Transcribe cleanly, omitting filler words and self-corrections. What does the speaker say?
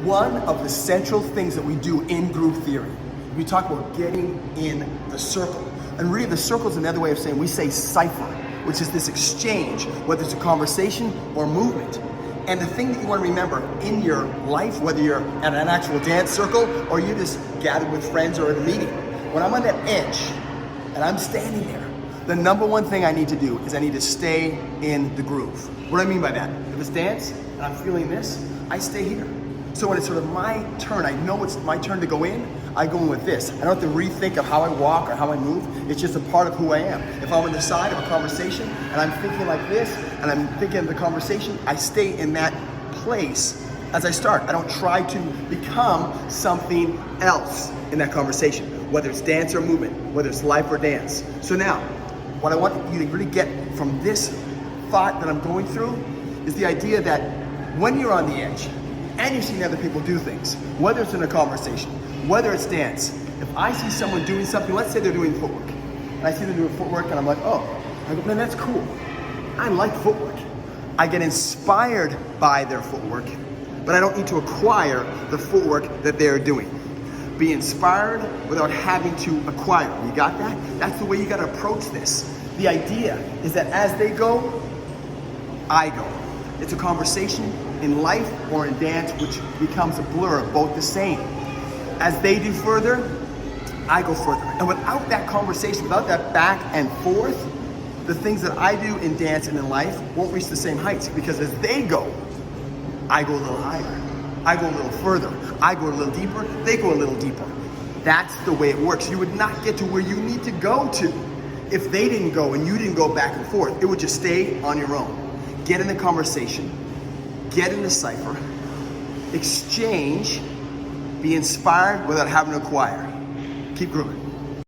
one of the central things that we do in group theory. We talk about getting in the circle. And really the circle is another way of saying, we say cipher, which is this exchange, whether it's a conversation or movement. And the thing that you want to remember in your life, whether you're at an actual dance circle or you just gathered with friends or at a meeting, when I'm on that edge and I'm standing there, the number one thing I need to do is I need to stay in the groove. What do I mean by that? If it's dance and I'm feeling this, I stay here. So when it's sort of my turn, I know it's my turn to go in, I go in with this. I don't have to rethink of how I walk or how I move. It's just a part of who I am. If I'm on the side of a conversation and I'm thinking like this and I'm thinking of the conversation, I stay in that place as I start. I don't try to become something else in that conversation, whether it's dance or movement, whether it's life or dance. So now, what I want you to really get from this thought that I'm going through is the idea that when you're on the edge and you're seeing other people do things, whether it's in a conversation, whether it's dance, if I see someone doing something, let's say they're doing footwork, and I see them doing footwork and I'm like, oh, I go, man, that's cool. I like footwork. I get inspired by their footwork, but I don't need to acquire the footwork that they're doing. Be inspired without having to acquire. You got that? That's the way you gotta approach this. The idea is that as they go, I go. It's a conversation in life or in dance which becomes a blur of both the same. As they do further, I go further. And without that conversation, without that back and forth, the things that I do in dance and in life won't reach the same heights, because as they go, I go a little higher. I go a little further. I go a little deeper. They go a little deeper. That's the way it works. You would not get to where you need to go to if they didn't go and you didn't go back and forth. It would just stay on your own. Get in the conversation. Get in the cipher. Exchange. Be inspired without having to acquire. Keep grooving.